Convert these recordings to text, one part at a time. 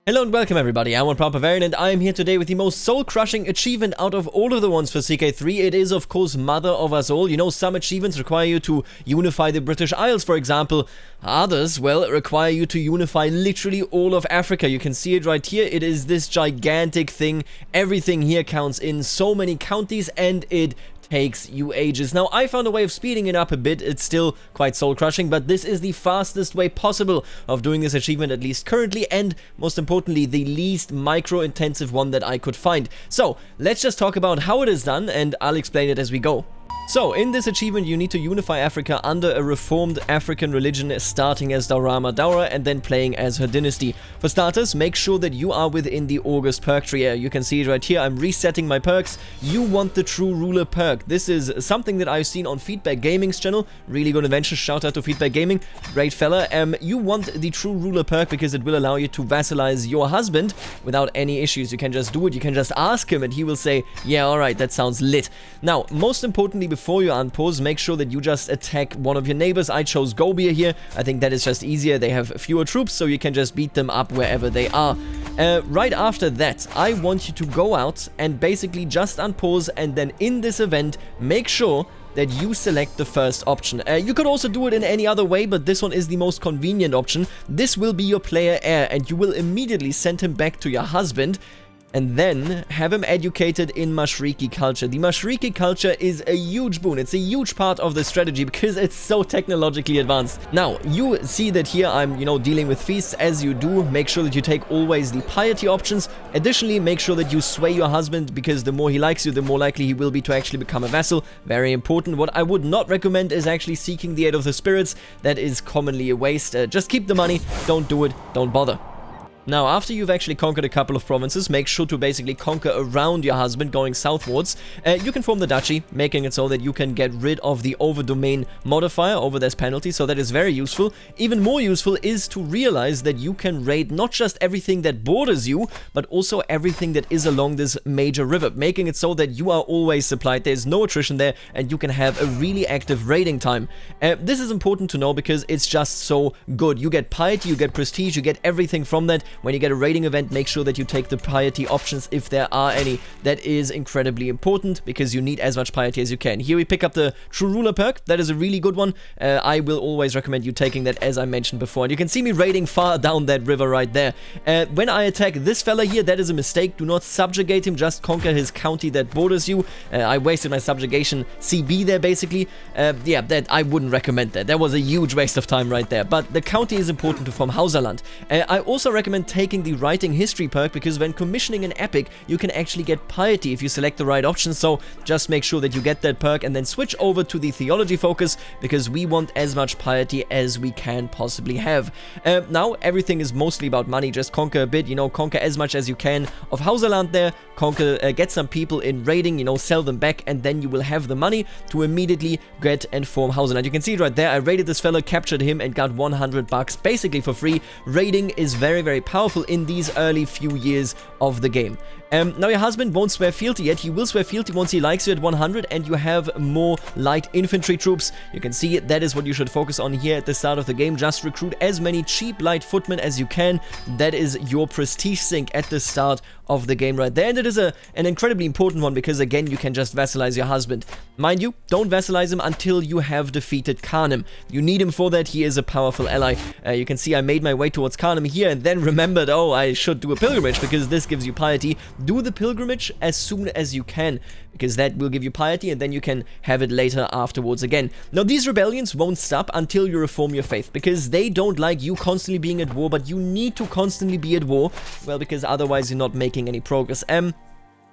Hello and welcome everybody, I'm Bavarian and I am here today with the most soul-crushing achievement out of all of the ones for CK3. It is of course mother of us all. You know, some achievements require you to unify the British Isles, for example. Others, well, require you to unify literally all of Africa. You can see it right here. It is this gigantic thing. Everything here counts in so many counties and it takes you ages. Now, I found a way of speeding it up a bit. It's still quite soul-crushing, but this is the fastest way possible of doing this achievement, at least currently, and most importantly, the least micro-intensive one that I could find. So, let's just talk about how it is done, and I'll explain it as we go. So, in this achievement, you need to unify Africa under a reformed African religion, starting as Daurama Daura and then playing as her dynasty. For starters, make sure that you are within the August perk tree. You can see it right here. I'm resetting my perks. You want the True Ruler perk. This is something that I've seen on Feedback Gaming's channel. Really good invention. Shout out to Feedback Gaming. Great fella. You want the True Ruler perk because it will allow you to vassalize your husband without any issues. You can just do it. You can just ask him and he will say, yeah, alright, that sounds lit. Now, most importantly, before you unpause, make sure that you just attack one of your neighbors. I chose Gobir here. I think that is just easier. They have fewer troops, so you can just beat them up wherever they are. Right after that, I want you to go out and basically just unpause, and then in this event, make sure that you select the first option. You could also do it in any other way, but this one is the most convenient option. This will be your player heir, and you will immediately send him back to your husband, and then have him educated in Mashriki culture. The Mashriki culture is a huge boon. It's a huge part of the strategy because it's so technologically advanced. Now, you see that here I'm, dealing with feasts as you do. Make sure that you take always the piety options. Additionally, make sure that you sway your husband because the more he likes you, the more likely he will be to actually become a vassal. Very important. What I would not recommend is actually seeking the aid of the spirits. That is commonly a waste. Just keep the money. Don't do it. Don't bother. Now, after you've actually conquered a couple of provinces, make sure to basically conquer around your husband, going southwards. You can form the duchy, making it so that you can get rid of the over-domain modifier, over this penalty, so that is very useful. Even more useful is to realize that you can raid not just everything that borders you, but also everything that is along this major river, making it so that you are always supplied, there's no attrition there, and you can have a really active raiding time. This is important to know because it's just so good. You get piety, you get prestige, you get everything from that. When you get a raiding event, make sure that you take the piety options if there are any. That is incredibly important because you need as much piety as you can. Here we pick up the True Ruler perk. That is a really good one. I will always recommend you taking that, as I mentioned before. And you can see me raiding far down that river right there. When I attack this fella here, that is a mistake. Do not subjugate him. Just conquer his county that borders you. I wasted my subjugation CB there, basically. Yeah, that I wouldn't recommend that. That was a huge waste of time right there. But the county is important to form Hauserland. I also recommend taking the writing history perk because when commissioning an epic, you can actually get piety if you select the right option. So just make sure that you get that perk and then switch over to the theology focus because we want as much piety as we can possibly have. Now, everything is mostly about money. Just conquer a bit, conquer as much as you can of Hauserland there, conquer, get some people in raiding, sell them back, and then you will have the money to immediately get and form Hauserland. You can see it right there. I raided this fella, captured him, and got 100 bucks basically for free. Raiding is very, very powerful in these early few years of the game. Now, your husband won't swear fealty yet. He will swear fealty once he likes you at 100 and you have more light infantry troops. You can see that is what you should focus on here at the start of the game. Just recruit as many cheap light footmen as you can. That is your prestige sink at the start of the game right there. And it is an incredibly important one because, again, you can just vassalize your husband. Mind you, don't vassalize him until you have defeated Khanem. You need him for that. He is a powerful ally. You can see I made my way towards Khanem here and then remembered, oh, I should do a pilgrimage because this gives you piety. Do the pilgrimage as soon as you can because that will give you piety and then you can have it later afterwards again. Now, these rebellions won't stop until you reform your faith because they don't like you constantly being at war, but you need to constantly be at war, well, because otherwise you're not making any progress.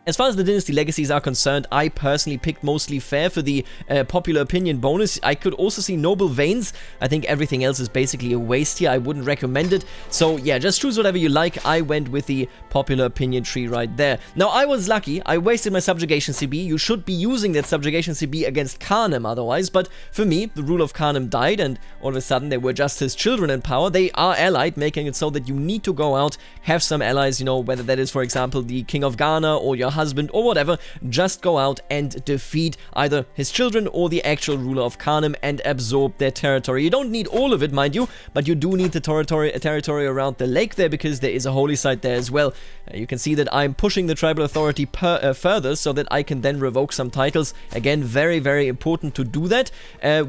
As far as the dynasty legacies are concerned, I personally picked mostly fair for the popular opinion bonus. I could also see noble veins. I think everything else is basically a waste here. I wouldn't recommend it. So yeah, just choose whatever you like. I went with the popular opinion tree right there. Now, I was lucky. I wasted my subjugation CB. You should be using that subjugation CB against Khanem otherwise. But for me, the rule of Khanem died and all of a sudden they were just his children in power. They are allied, making it so that you need to go out, have some allies, whether that is, for example, the King of Ghana or your husband or whatever, just go out and defeat either his children or the actual ruler of Kanem and absorb their territory. You don't need all of it, mind you, but you do need the territory around the lake there, because there is a holy site there as well. You can see that I'm pushing the tribal authority further so that I can then revoke some titles. Again, very, very important to do that.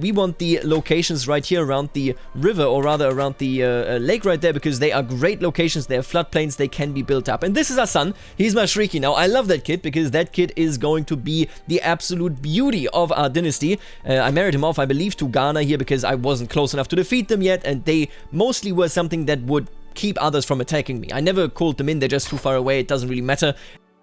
We want the locations right here around the river, or rather around the lake right there, because they are great locations. They are floodplains, they can be built up. And this is our son. He's Mashriki. Now, I love that kid because that kid is going to be the absolute beauty of our dynasty. I married him off, I believe, to Ghana here because I wasn't close enough to defeat them yet, and they mostly were something that would keep others from attacking me. I never called them in, they're just too far away, it doesn't really matter.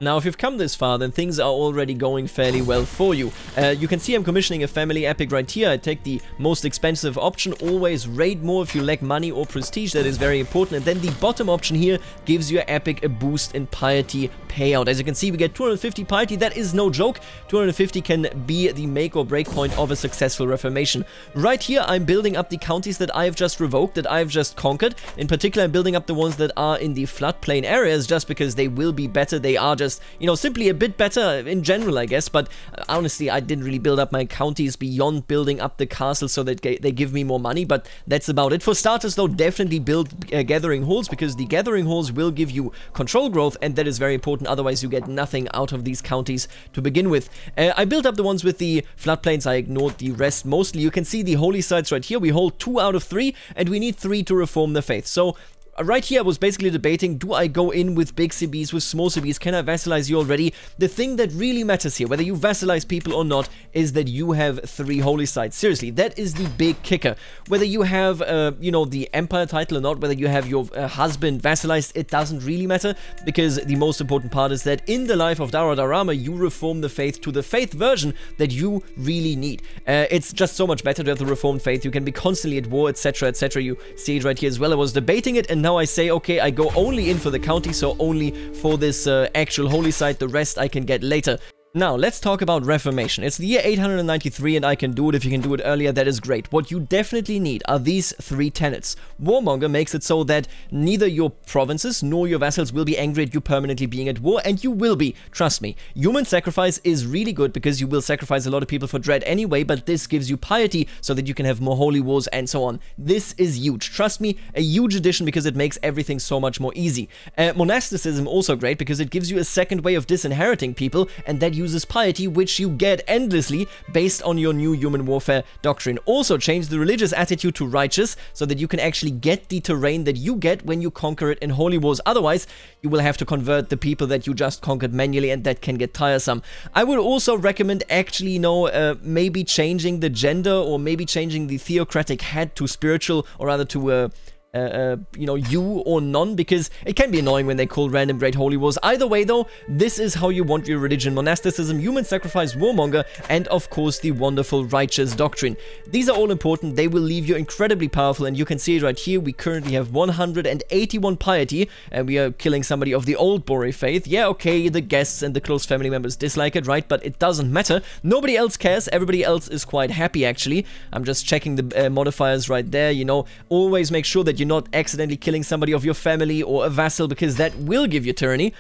Now, if you've come this far, then things are already going fairly well for you. You can see I'm commissioning a family epic right here. I take the most expensive option. Always raid more if you lack money or prestige. That is very important. And then the bottom option here gives your epic a boost in piety payout. As you can see, we get 250 piety. That is no joke. 250 can be the make or break point of a successful Reformation. Right here, I'm building up the counties that I've just revoked, that I've just conquered. In particular, I'm building up the ones that are in the floodplain areas just because they will be better. They are just, you know, simply a bit better in general, I guess, but honestly, I didn't really build up my counties beyond building up the castle so that they give me more money, but that's about it. For starters, though, definitely build gathering halls, because the gathering halls will give you control growth, and that is very important. Otherwise, you get nothing out of these counties to begin with. I built up the ones with the floodplains. I ignored the rest mostly. You can see the holy sites right here. We hold 2 out of 3, and we need 3 to reform the faith. So right here, I was basically debating, do I go in with big CBs, with small CBs? Can I vassalize you already? The thing that really matters here, whether you vassalize people or not, is that you have 3 holy sites. Seriously, that is the big kicker. Whether you have, you know, the empire title or not, whether you have your husband vassalized, it doesn't really matter, because the most important part is that in the life of Dara Darama, you reform the faith to the faith version that you really need. It's just so much better to have the reformed faith. You can be constantly at war, etc., etc. You see it right here as well. I was debating it, and now I say, okay, I go only in for the county, so only for this actual holy site. The rest I can get later. Now, let's talk about Reformation. It's the year 893 and I can do it. If you can do it earlier, that is great. What you definitely need are these 3 tenets. Warmonger makes it so that neither your provinces nor your vassals will be angry at you permanently being at war, and you will be, trust me. Human sacrifice is really good because you will sacrifice a lot of people for dread anyway, but this gives you piety so that you can have more holy wars and so on. This is huge. Trust me, a huge addition because it makes everything so much more easy. Monasticism also great because it gives you a second way of disinheriting people, and that uses piety, which you get endlessly based on your new human warfare doctrine. Also change the religious attitude to righteous so that you can actually get the terrain that you get when you conquer it in holy wars. Otherwise, you will have to convert the people that you just conquered manually, and that can get tiresome. I would also recommend actually, you know, maybe changing the gender, or maybe changing the theocratic head to spiritual, or rather to you know, you or none, because it can be annoying when they call random great holy wars. Either way, though, this is how you want your religion: monasticism, human sacrifice, warmonger, and of course the wonderful righteous doctrine. These are all important. They will leave you incredibly powerful, and you can see it right here. We currently have 181 piety, and we are killing somebody of the old Bore faith. Yeah, okay, the guests and the close family members dislike it, right? But it doesn't matter. Nobody else cares. Everybody else is quite happy, actually. I'm just checking the modifiers right there. You know, always make sure that you're not accidentally killing somebody of your family or a vassal, because that will give you tyranny.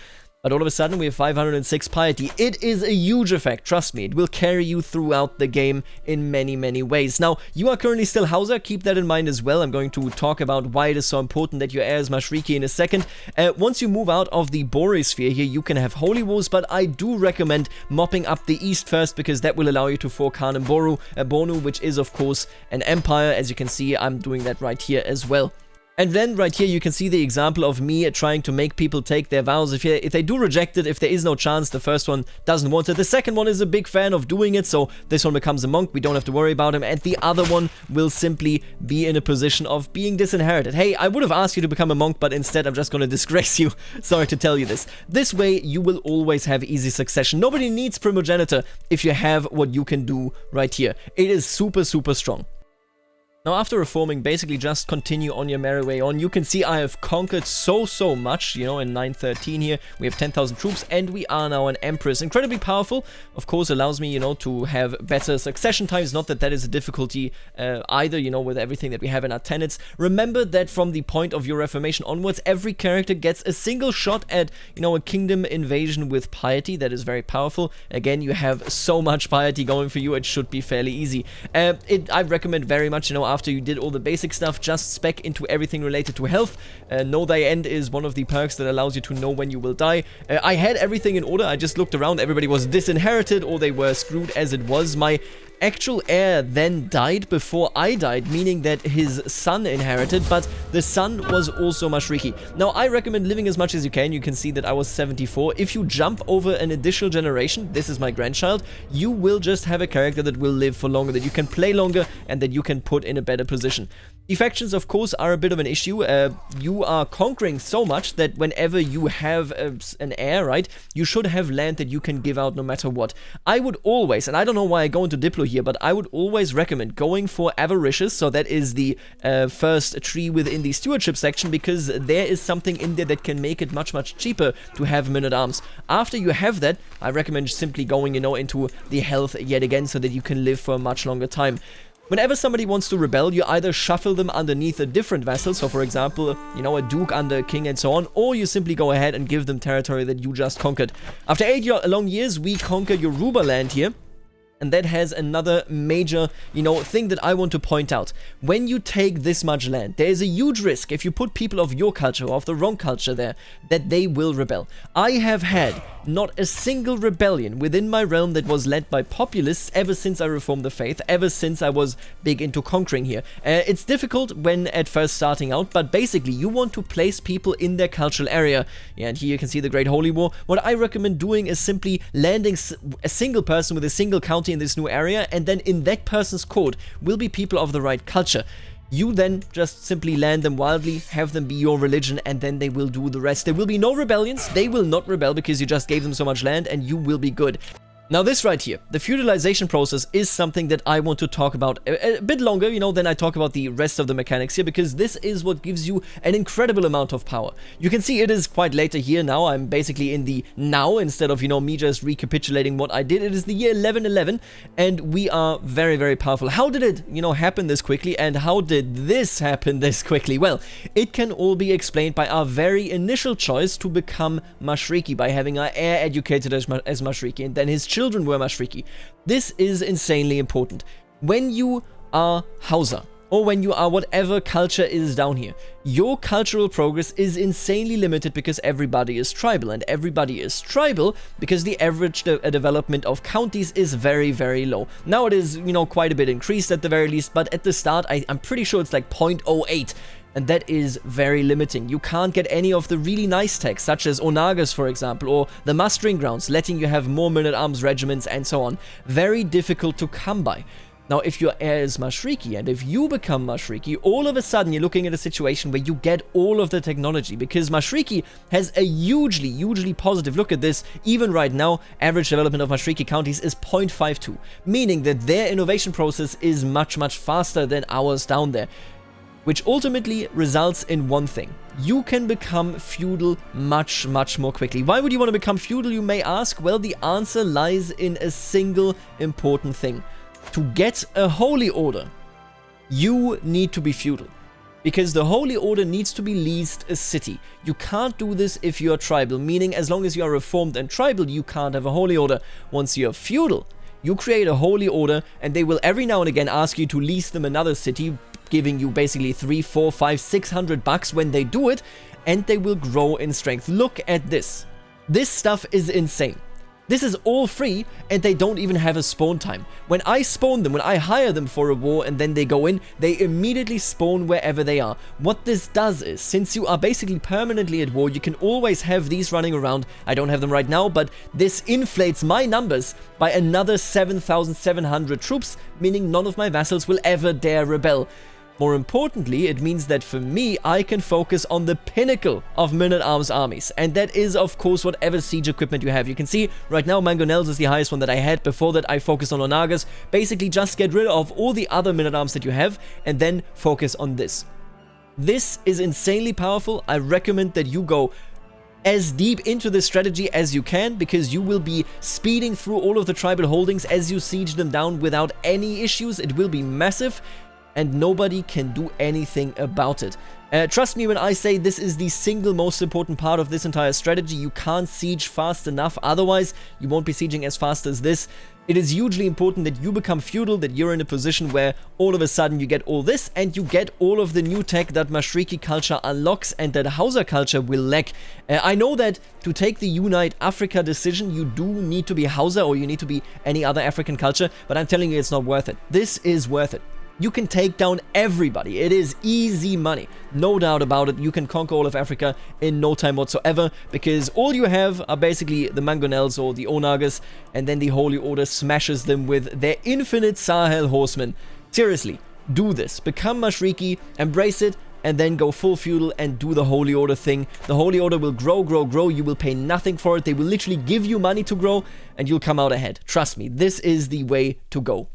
But all of a sudden we have 506 piety. It is a huge effect, trust me. It will carry you throughout the game in many, many ways. Now, you are currently still Hausa, keep that in mind as well. I'm going to talk about why it is so important that your heir is Mashriki in a second. Once you move out of the Bore sphere here, you can have holy wars, but I do recommend mopping up the east first, because that will allow you to fork Khan Bonu, which is of course an empire. As you can see, I'm doing that right here as well. And then right here you can see the example of me trying to make people take their vows. If they do reject it, if there is no chance, the first one doesn't want it. The second one is a big fan of doing it, so this one becomes a monk. We don't have to worry about him. And the other one will simply be in a position of being disinherited. Hey, I would have asked you to become a monk, but instead I'm just going to disgrace you. Sorry to tell you this. This way you will always have easy succession. Nobody needs primogeniture if you have what you can do right here. It is super, super strong. Now, after reforming, basically just continue on your merry way on. You can see I have conquered so much, you know, in 913 here. We have 10,000 troops, and we are now an empress. Incredibly powerful. Of course, allows me, you know, to have better succession times. Not that that is a difficulty either, you know, with everything that we have in our tenets. Remember that from the point of your Reformation onwards, every character gets a single shot at, you know, a kingdom invasion with piety. That is very powerful. Again, you have so much piety going for you, it should be fairly easy. I recommend very much, you know, after you did all the basic stuff, just spec into everything related to health. Know Thy End is one of the perks that allows you to know when you will die. I had everything in order. I just looked around. Everybody was disinherited, or they were screwed as it was. My actual heir then died before I died, meaning that his son inherited, but the son was also Mashriki. Now, I recommend living as much as you can. You can see that I was 74. If you jump over an additional generation, this is my grandchild, you will just have a character that will live for longer, that you can play longer, and that you can put in a better position. Defections, of course, are a bit of an issue. You are conquering so much that whenever you have an heir, right, you should have land that you can give out no matter what. I would always, and I don't know why I go into Diplo here, but I would always recommend going for Avaricious, so that is the first tree within the stewardship section, because there is something in there that can make it much cheaper to have men-at-arms. After you have that, I recommend simply going, you know, into the health yet again, so that you can live for a much longer time. Whenever somebody wants to rebel, you either shuffle them underneath a different vassal, so for example, you know, a duke under a king and so on, or you simply go ahead and give them territory that you just conquered. After 8 long years, we conquer Yoruba land here. And that has another major, you know, thing that I want to point out. When you take this much land, there is a huge risk, if you put people of your culture or of the wrong culture there, that they will rebel. I have had not a single rebellion within my realm that was led by populists ever since I reformed the faith, ever since I was big into conquering here. It's difficult when at first starting out, but basically you want to place people in their cultural area. Yeah, and here you can see the Great Holy War. What I recommend doing is simply landing a single person with a single county in this new area, and then in that person's court will be people of the right culture. You then just simply land them wildly, have them be your religion, and then they will do the rest. There will be no rebellions. They will not rebel because you just gave them so much land, and you will be good. Now this right here, the feudalization process, is something that I want to talk about a bit longer, you know, than I talk about the rest of the mechanics here, because this is what gives you an incredible amount of power. You can see it is quite later here now. I'm basically in the now instead of, you know, me just recapitulating what I did. It is the year 1111, and we are very powerful. How did it, you know, happen this quickly, and how did this happen this quickly? Well, it can all be explained by our very initial choice to become Mashriki, by having our heir educated as Mashriki, and then his children were Mashriki. This is insanely important. When you are Hausa, or when you are whatever culture is down here, your cultural progress is insanely limited because everybody is tribal, and everybody is tribal because the average development of counties is very low. Now it is, you know, quite a bit increased at the very least, but at the start I'm pretty sure it's like 0.08. And that is very limiting. You can't get any of the really nice techs, such as Onagas, for example, or the mustering grounds, letting you have more men-at-arms regiments and so on. Very difficult to come by. Now, if your heir is Mashriki, and if you become Mashriki, all of a sudden you're looking at a situation where you get all of the technology, because Mashriki has a hugely positive, look at this, even right now, average development of Mashriki counties is 0.52, meaning that their innovation process is much faster than ours down there. Which ultimately results in one thing. You can become feudal much more quickly. Why would you want to become feudal, you may ask? Well, the answer lies in a single important thing. To get a holy order, you need to be feudal. Because the holy order needs to be leased a city. You can't do this if you are tribal, meaning as long as you are reformed and tribal, you can't have a holy order. Once you're feudal, you create a holy order, and they will every now and again ask you to lease them another city, giving you basically 300, 400, 500, 600 bucks when they do it, and they will grow in strength. Look at this. This stuff is insane. This is all free, and they don't even have a spawn time. When I spawn them, when I hire them for a war and then they go in, they immediately spawn wherever they are. What this does is, since you are basically permanently at war, you can always have these running around. I don't have them right now, but this inflates my numbers by another 7,700 troops, meaning none of my vassals will ever dare rebel. More importantly, it means that for me, I can focus on the pinnacle of men-at-arms armies, and that is, of course, whatever siege equipment you have. You can see right now Mangonels is the highest one that I had. Before that, I focused on Onagas. Basically, just get rid of all the other men-at-arms that you have, and then focus on this. This is insanely powerful. I recommend that you go as deep into this strategy as you can, because you will be speeding through all of the tribal holdings as you siege them down without any issues. It will be massive, and nobody can do anything about it. Trust me when I say this is the single most important part of this entire strategy. You can't siege fast enough, otherwise you won't be sieging as fast as this. It is hugely important that you become feudal, that you're in a position where all of a sudden you get all this, and you get all of the new tech that Mashriki culture unlocks and that Hausa culture will lack. I know that to take the Unite Africa decision, you do need to be Hausa, or you need to be any other African culture, but I'm telling you, it's not worth it. This is worth it. You can take down everybody. It is easy money. No doubt about it. You can conquer all of Africa in no time whatsoever, because all you have are basically the Mangonels or the Onagas, and then the Holy Order smashes them with their infinite Sahel horsemen. Seriously, do this. Become Mashriki, embrace it, and then go full feudal and do the Holy Order thing. The Holy Order will grow, grow, grow. You will pay nothing for it. They will literally give you money to grow, and you'll come out ahead. Trust me, this is the way to go.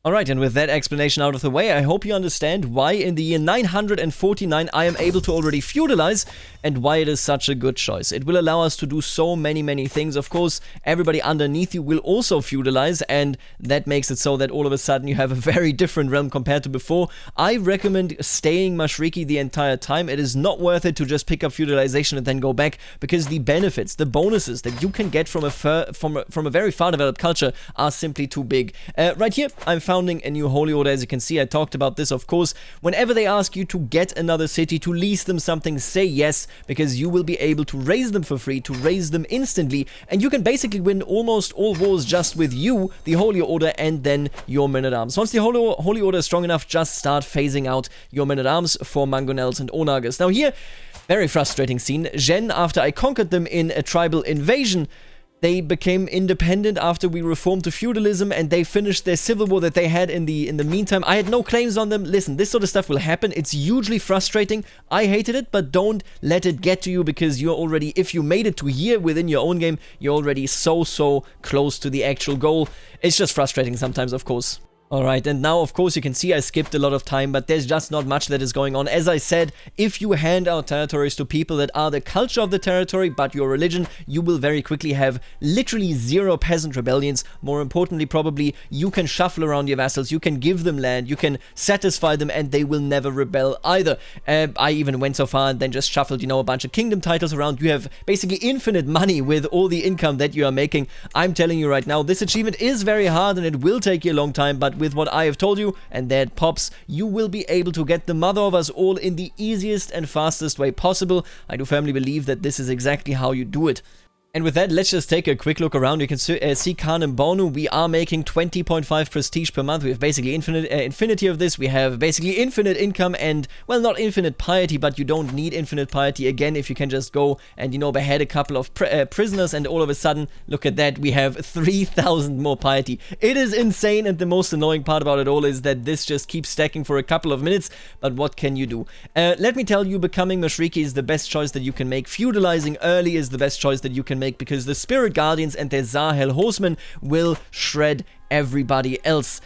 Alright, and with that explanation out of the way, I hope you understand why in the year 949 I am able to already feudalize, and why it is such a good choice. It will allow us to do so many things. Of course, everybody underneath you will also feudalize, and that makes it so that all of a sudden you have a very different realm compared to before. I recommend staying Mashriki the entire time. It is not worth it to just pick up feudalization and then go back, because the benefits, the bonuses that you can get from a very far developed culture are simply too big. Right here, I'm founding a new Holy Order. As you can see, I talked about this, of course. Whenever they ask you to get another city, to lease them something, say yes, because you will be able to raise them for free, to raise them instantly, and you can basically win almost all wars just with you, the Holy Order, and then your men-at-arms. Once the Holy Order is strong enough, just start phasing out your men-at-arms for Mangonels and Onagas. Now here, very frustrating scene. Gen, after I conquered them in a tribal invasion, they became independent after we reformed to feudalism, and they finished their civil war that they had in the meantime. I had no claims on them. Listen, this sort of stuff will happen. It's hugely frustrating. I hated it, but don't let it get to you, because you're already, if you made it to here within your own game, you're already so close to the actual goal. It's just frustrating sometimes, of course. Alright, and now of course you can see I skipped a lot of time, but there's just not much that is going on. As I said, if you hand out territories to people that are the culture of the territory but your religion, you will very quickly have literally 0 peasant rebellions. More importantly, probably, you can shuffle around your vassals, you can give them land, you can satisfy them, and they will never rebel either. I even went so far and then just shuffled, you know, a bunch of kingdom titles around. You have basically infinite money with all the income that you are making. I'm telling you right now, this achievement is very hard and it will take you a long time, but with what I have told you, and that pops, you will be able to get the mother of us all in the easiest and fastest way possible. I do firmly believe that this is exactly how you do it. And with that, let's just take a quick look around. You can see Khan and Bonu. We are making 20.5 prestige per month. We have basically infinity of this. We have basically infinite income and, well, not infinite piety, but you don't need infinite piety again if you can just go and, you know, behead a couple of prisoners, and all of a sudden, look at that, we have 3,000 more piety. It is insane, and the most annoying part about it all is that this just keeps stacking for a couple of minutes, but what can you do? Let me tell you, becoming Mashriki is the best choice that you can make. Feudalizing early is the best choice that you can make, because the Spirit Guardians and their Sahel horsemen will shred everybody else.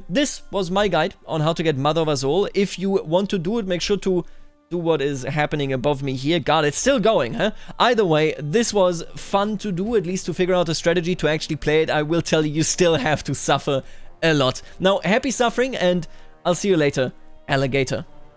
This was my guide on how to get Mother of Us All. If you want to do it, make sure to do what is happening above me here. God, it's still going, huh? Either way, this was fun to do, at least to figure out a strategy to actually play it. I will tell you, you still have to suffer a lot. Now, happy suffering, and I'll see you later, alligator.